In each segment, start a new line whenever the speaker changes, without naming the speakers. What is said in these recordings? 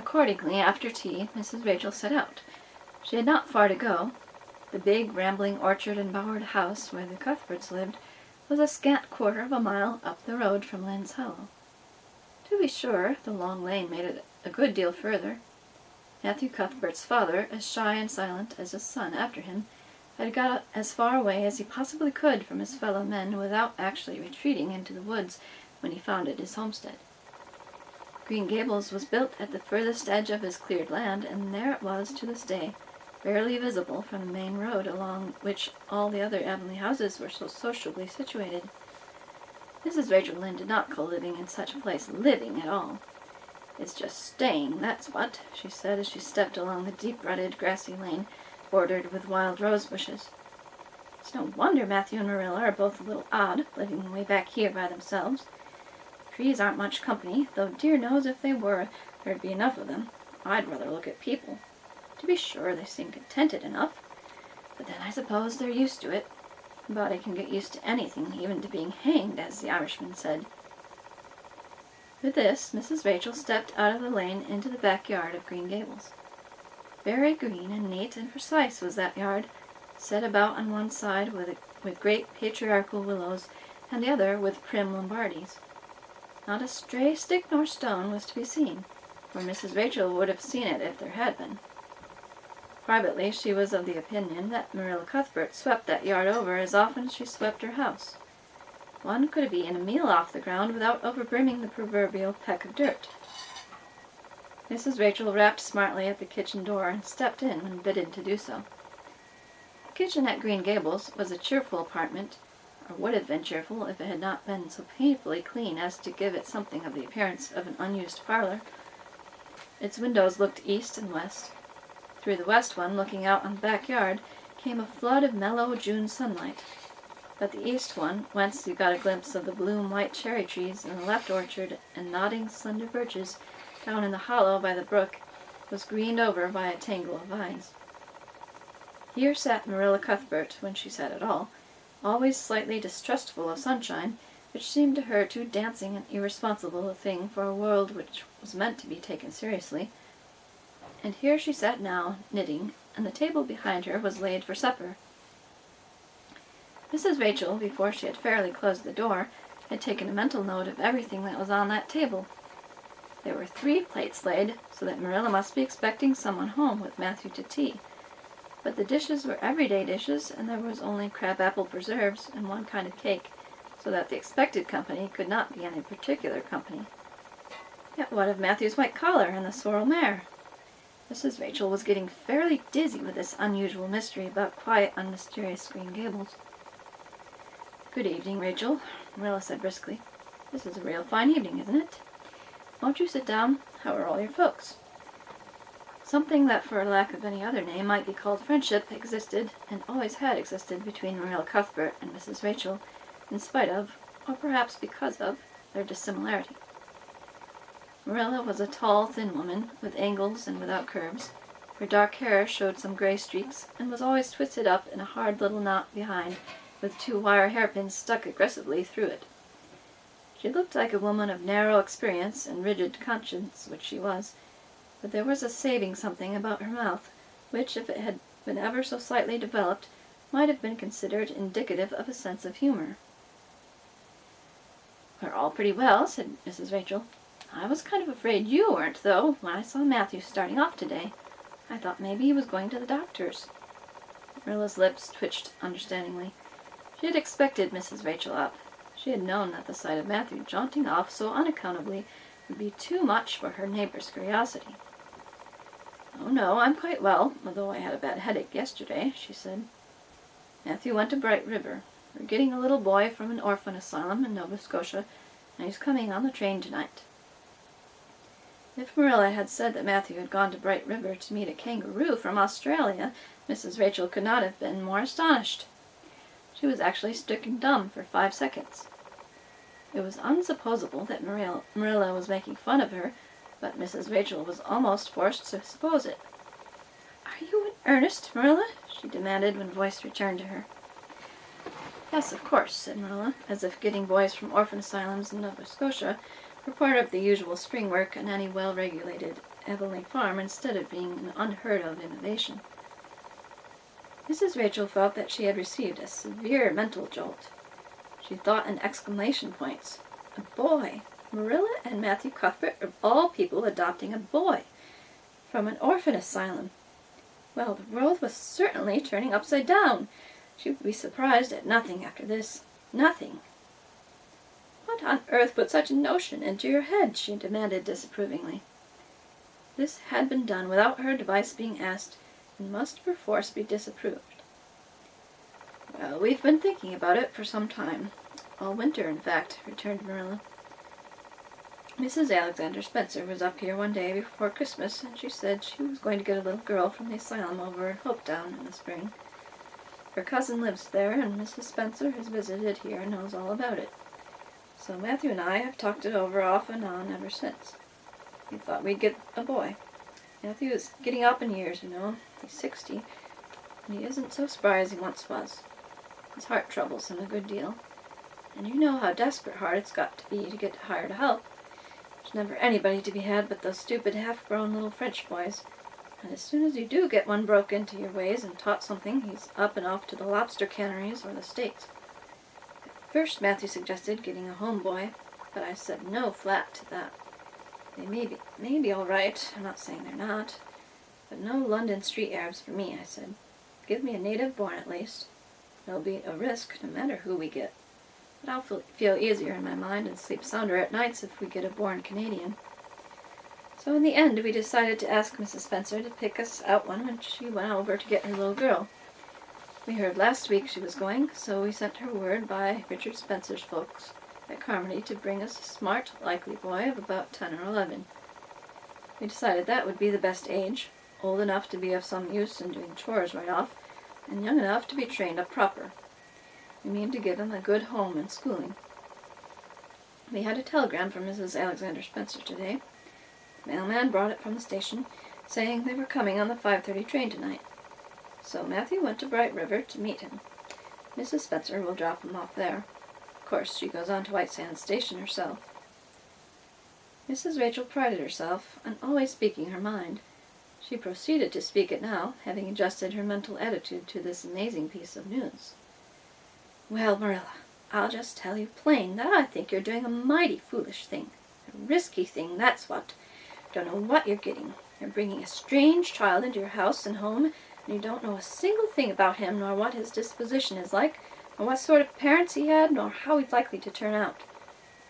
Accordingly, after tea, Mrs. Rachel set out. She had not far to go. The big, rambling orchard and bowered house where the Cuthberts lived was a scant quarter of a mile up the road from Lynn's Hollow. To be sure, the long lane made it a good deal further. Matthew Cuthbert's father, as shy and silent as his son after him, had got as far away as he possibly could from his fellow men without actually retreating into the woods when he founded his homestead. Green Gables was built at the furthest edge of his cleared land, and there it was to this day, barely visible from the main road along which all the other Avonlea houses were so sociably situated. Mrs. Rachel Lynde did not call living in such a place living at all. "It's just staying, that's what," she said as she stepped along the deep-rutted, grassy lane bordered with wild rose bushes. "It's no wonder Matthew and Marilla are both a little odd, living way back here by themselves. Trees aren't much company, though dear knows if they were, there'd be enough of them. I'd rather look at people. To be sure, they seem contented enough, but then I suppose they're used to it. A body can get used to anything, even to being hanged, as the Irishman said." With this, Mrs. Rachel stepped out of the lane into the backyard of Green Gables. Very green and neat and precise was that yard, set about on one side with great patriarchal willows, and the other with prim Lombardies. Not a stray stick nor stone was to be seen, for Mrs. Rachel would have seen it if there had been. Privately, she was of the opinion that Marilla Cuthbert swept that yard over as often as she swept her house. One could have eaten a meal off the ground without overbrimming the proverbial peck of dirt. Mrs. Rachel rapped smartly at the kitchen door and stepped in when bidden to do so. The kitchen at Green Gables was a cheerful apartment, or would have been cheerful if it had not been so painfully clean as to give it something of the appearance of an unused parlor. Its windows looked east and west. Through the west one, looking out on the backyard, came a flood of mellow June sunlight. But the east one, whence you got a glimpse of the bloom-white cherry trees in the left orchard and nodding slender birches down in the hollow by the brook, was greened over by a tangle of vines. Here sat Marilla Cuthbert, when she sat at all, always slightly distrustful of sunshine, which seemed to her too dancing and irresponsible a thing for a world which was meant to be taken seriously. And here she sat now, knitting, and the table behind her was laid for supper. Mrs. Rachel, before she had fairly closed the door, had taken a mental note of everything that was on that table. There were 3 plates laid, so that Marilla must be expecting someone home with Matthew to tea. But the dishes were everyday dishes, and there was only crab-apple preserves and one kind of cake, so that the expected company could not be any particular company. Yet what of Matthew's white collar and the sorrel mare? Mrs. Rachel was getting fairly dizzy with this unusual mystery about quiet, unmysterious Green Gables. "Good evening, Rachel," Marilla said briskly. "This is a real fine evening, isn't it? Won't you sit down? How are all your folks?" Something that for lack of any other name might be called friendship existed, and always had existed, between Marilla Cuthbert and Mrs. Rachel, in spite of, or perhaps because of, their dissimilarity. Marilla was a tall, thin woman, with angles and without curves. Her dark hair showed some gray streaks, and was always twisted up in a hard little knot behind, with 2 wire hairpins stuck aggressively through it. She looked like a woman of narrow experience and rigid conscience, which she was, but there was a saving something about her mouth, which, if it had been ever so slightly developed, might have been considered indicative of a sense of humor. "We're all pretty well," said Mrs. Rachel. "I was kind of afraid you weren't, though, when I saw Matthew starting off today. I thought maybe he was going to the doctor's." Marilla's lips twitched understandingly. She had expected Mrs. Rachel up. She had known that the sight of Matthew jaunting off so unaccountably would be too much for her neighbor's curiosity. "Oh, no, I'm quite well, although I had a bad headache yesterday," she said. "Matthew went to Bright River. We're getting a little boy from an orphan asylum in Nova Scotia, and he's coming on the train tonight." If Marilla had said that Matthew had gone to Bright River to meet a kangaroo from Australia, Mrs. Rachel could not have been more astonished. She was actually stricken dumb for 5 seconds. It was unsupposable that Marilla was making fun of her, but Mrs. Rachel was almost forced to suppose it. "Are you in earnest, Marilla?" she demanded when voice returned to her. "Yes, of course," said Marilla, as if getting boys from orphan asylums in Nova Scotia were part of the usual spring work in any well-regulated Avonlea Farm instead of being an unheard-of innovation. Mrs. Rachel felt that she had received a severe mental jolt. She thought in exclamation points. A boy! Marilla and Matthew Cuthbert, of all people, adopting a boy from an orphan asylum. Well, the world was certainly turning upside down. She would be surprised at nothing after this. Nothing. What on earth put such a notion into your head? She demanded disapprovingly. This had been done without her advice being asked, and must perforce be disapproved. Well, we've been thinking about it for some time. All winter, in fact, returned Marilla. Mrs. Alexander Spencer was up here one day before Christmas, and she said she was going to get a little girl from the asylum over at Hopetown in the spring. Her cousin lives there, and Mrs. Spencer has visited here and knows all about it. So Matthew and I have talked it over off and on ever since. We thought we'd get a boy. Matthew is getting up in years, you know. He's 60, and he isn't so spry as he once was. His heart troubles him a good deal, and you know how desperate hard it's got to be to get hired help. There's never anybody to be had but those stupid half-grown little French boys, and as soon as you do get one broke into your ways and taught something, he's up and off to the lobster canneries or the States. At first Matthew suggested getting a home boy, but I said no flat to that. They may be all right, I'm not saying they're not, but no London street Arabs for me, I said. Give me a native born at least. There'll be a risk no matter who we get, but I'll feel easier in my mind and sleep sounder at nights if we get a born Canadian. So in the end we decided to ask Mrs. Spencer to pick us out one when she went over to get her little girl. We heard last week she was going, so we sent her word by Richard Spencer's folks at Carmody to bring us a smart, likely boy of about 10 or 11. We decided that would be the best age, old enough to be of some use in doing chores right off, and young enough to be trained up proper. We mean to give him a good home and schooling. We had a telegram from Mrs. Alexander Spencer today. The mailman brought it from the station, saying they were coming on the 5:30 train tonight. So Matthew went to Bright River to meet him. Mrs. Spencer will drop him off there. Of course, she goes on to White Sands Station herself. Mrs. Rachel prided herself on always speaking her mind. She proceeded to speak it now, having adjusted her mental attitude to this amazing piece of news. Well, Marilla, I'll just tell you plain that I think you're doing a mighty foolish thing. A risky thing, that's what. Don't know what you're getting. You're bringing a strange child into your house and home, and you don't know a single thing about him, nor what his disposition is like, nor what sort of parents he had, nor how he's likely to turn out.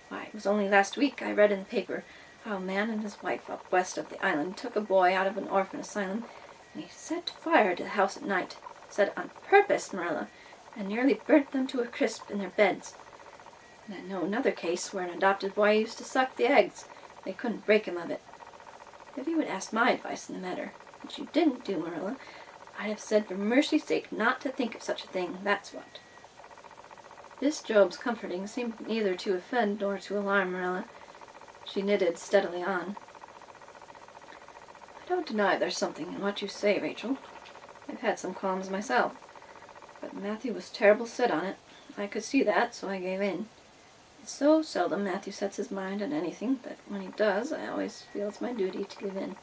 Why, it was only last week I read in the paper how a man and his wife up west of the island took a boy out of an orphan asylum, and he set fire to the house at night. Set it on purpose, Marilla, and nearly burnt them to a crisp in their beds. And I know another case where an adopted boy used to suck the eggs. They couldn't break him of it. If you had asked my advice in the matter, which you didn't do, Marilla, I'd have said for mercy's sake not to think of such a thing, that's what. This Job's comforting seemed neither to offend nor to alarm Marilla. She knitted steadily on. I don't deny there's something in what you say, Rachel. I've had some qualms myself, but Matthew was terrible set on it. I could see that, so I gave in. It's so seldom Matthew sets his mind on anything that when he does, I always feel it's my duty to give in.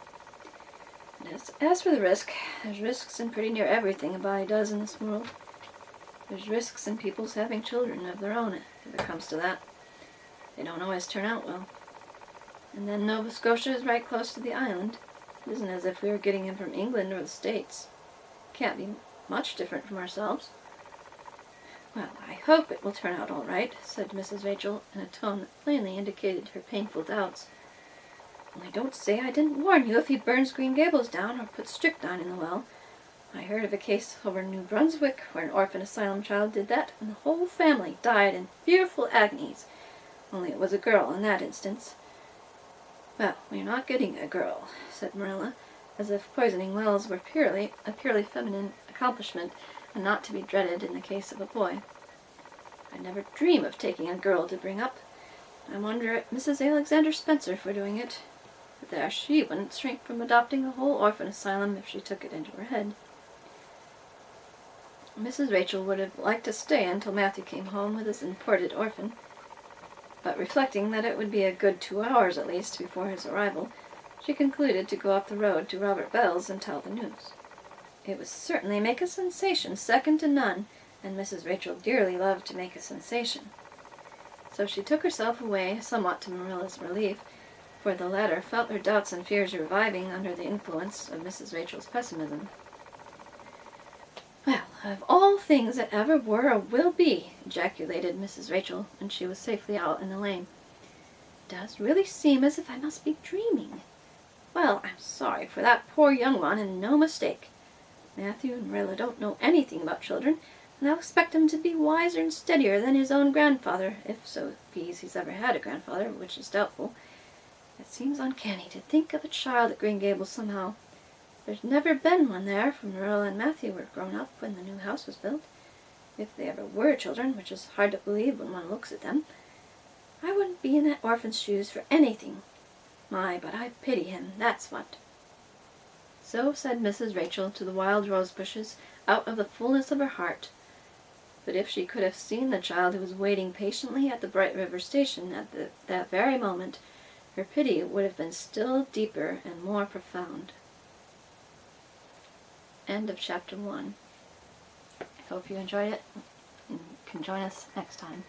And as for the risk, there's risks in pretty near everything a body does in this world. There's risks in people's having children of their own, if it comes to that. They don't always turn out well. And then Nova Scotia is right close to the island. It isn't as if we were getting him from England or the States. Can't be much different from ourselves. Well, I hope it will turn out all right, said Mrs. Rachel in a tone that plainly indicated her painful doubts. Only don't say I didn't warn you if he burns Green Gables down or puts strychnine in the well. I heard of a case over in New Brunswick where an orphan asylum child did that, and the whole family died in fearful agonies. Only it was a girl in that instance. Well, we're not getting a girl, said Marilla, as if poisoning wells were a purely feminine accomplishment, and not to be dreaded in the case of a boy. I'd never dream of taking a girl to bring up. I wonder at Mrs. Alexander Spencer for doing it. But there, she wouldn't shrink from adopting a whole orphan asylum if she took it into her head. Mrs. Rachel would have liked to stay until Matthew came home with his imported orphan, but reflecting that it would be a good 2 hours at least before his arrival, she concluded to go up the road to Robert Bell's and tell the news. It would certainly make a sensation second to none, and Mrs. Rachel dearly loved to make a sensation. So she took herself away, somewhat to Marilla's relief, for the latter felt her doubts and fears reviving under the influence of Mrs. Rachel's pessimism. "Well, of all things that ever were or will be!" ejaculated Mrs. Rachel, when she was safely out in the lane. "It does really seem as if I must be dreaming. Well, I'm sorry for that poor young one, and no mistake. Matthew and Marilla don't know anything about children, and I'll expect him to be wiser and steadier than his own grandfather, if so be he's ever had a grandfather, which is doubtful. It seems uncanny to think of a child at Green Gables somehow. There's never been one there, for Marilla and Matthew were grown up when the new house was built. If they ever were children, which is hard to believe when one looks at them. I wouldn't be in that orphan's shoes for anything. My, but I pity him, that's what." So said Mrs. Rachel to the wild rose bushes, out of the fullness of her heart. But if she could have seen the child who was waiting patiently at the Bright River station at that very moment, her pity would have been still deeper and more profound. End of chapter 1. I hope you enjoyed it and can join us next time.